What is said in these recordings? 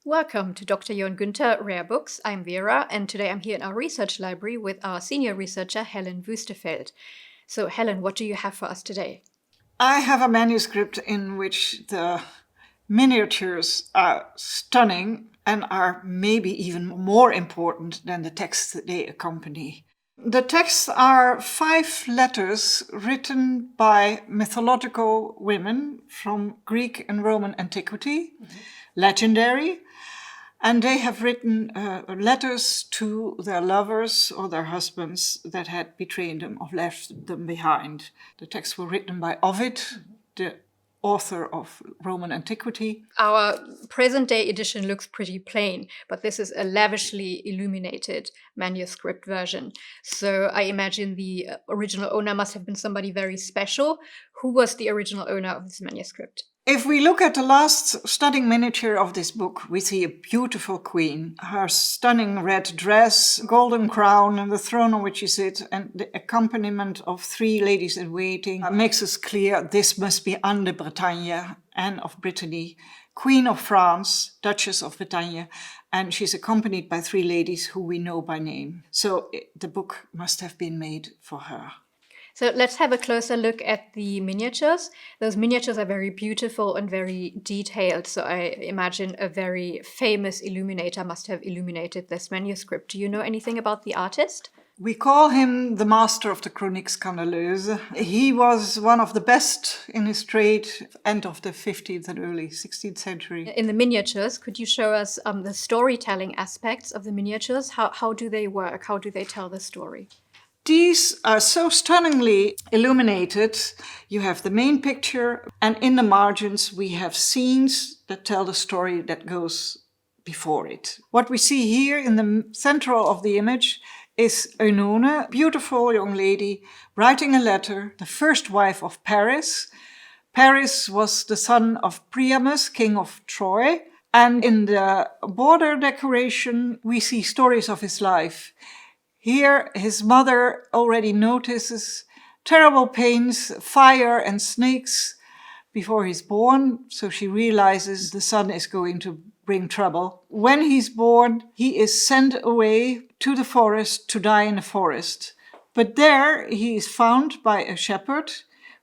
Welcome to Dr. Jörn Günther Rare Books. I'm Vera, and today I'm here in our research library with our senior researcher, Helen Wüstefeld. So, Helen, what do you have for us today? I have a manuscript in which the miniatures are stunning and are maybe even more important than the texts that they accompany. The texts are 5 letters written by mythological women from Greek and Roman antiquity, legendary, and they have written letters to their lovers or their husbands that had betrayed them or left them behind. The texts were written by Ovid, the author of Roman antiquity. Our present-day edition looks pretty plain, but this is a lavishly illuminated manuscript version. So I imagine the original owner must have been somebody very special. Who was the original owner of this manuscript? If we look at the last stunning miniature of this book, we see a beautiful queen. Her stunning red dress, golden crown, and the throne on which she sits, and the accompaniment of 3 ladies in waiting makes us clear this must be Anne de Brittany, Anne of Brittany, Queen of France, Duchess of Bretagne, and she's accompanied by 3 ladies who we know by name. So the book must have been made for her. So let's have a closer look at the miniatures. Those miniatures are very beautiful and very detailed. So I imagine a very famous illuminator must have illuminated this manuscript. Do you know anything about the artist? We call him the master of the Chronique scandaleuse. He was one of the best in his trade, end of the 15th and early 16th century. In the miniatures, could you show us the storytelling aspects of the miniatures? How do they work? How do they tell the story? These are so stunningly illuminated. You have the main picture, and in the margins we have scenes that tell the story that goes before it. What we see here in the central of the image is Oenone, beautiful young lady, writing a letter, the first wife of Paris. Paris was the son of Priamus, king of Troy, and in the border decoration we see stories of his life. Here, his mother already notices terrible pains, fire and snakes before he's born, so she realizes the son is going to bring trouble. When he's born, he is sent away to the forest to die in the forest. But there he is found by a shepherd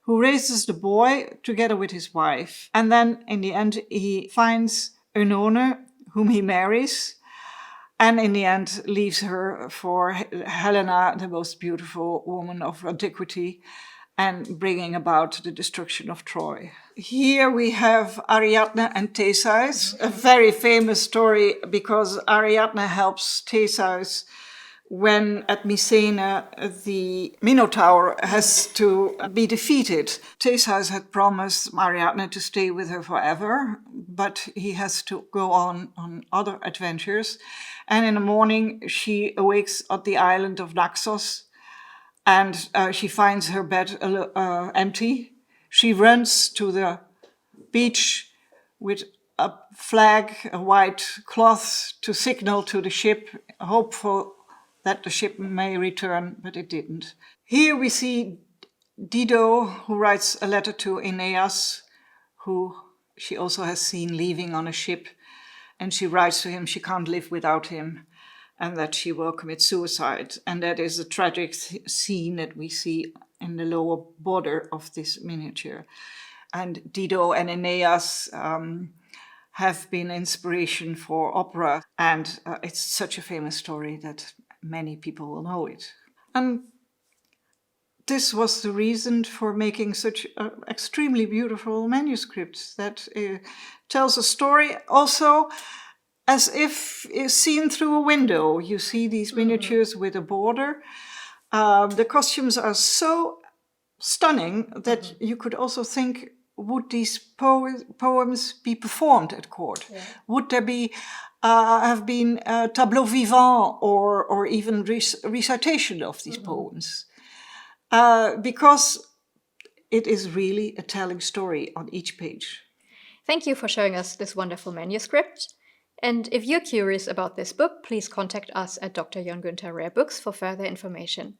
who raises the boy together with his wife. And then in the end, he finds Oenone, whom he marries, and in the end leaves her for Helena, the most beautiful woman of antiquity, and bringing about the destruction of Troy. Here we have Ariadna and Theseus, a very famous story because Ariadna helps Theseus when at Mycenae the Minotaur has to be defeated. Theseus had promised Ariadna to stay with her forever, but he has to go on other adventures. And in the morning she awakes at the island of Naxos, and she finds her bed empty. She runs to the beach with a flag, a white cloth, to signal to the ship, hopeful that the ship may return, but it didn't. Here we see Dido, who writes a letter to Aeneas, who she also has seen leaving on a ship, and she writes to him she can't live without him, and that she will commit suicide. And that is a tragic scene that we see in the lower border of this miniature. And Dido and Aeneas have been inspiration for opera, and it's such a famous story that many people will know it. And this was the reason for making such an extremely beautiful manuscript that tells a story also as if it's seen through a window. You see these miniatures with a border. The costumes are so stunning that you could also think, would these poems be performed at court? Yeah. Would there be have been tableau vivant or even recitation of these poems? Because it is really a telling story on each page. Thank you for showing us this wonderful manuscript. And if you're curious about this book, please contact us at Dr. Jörn Günther Rare Books for further information.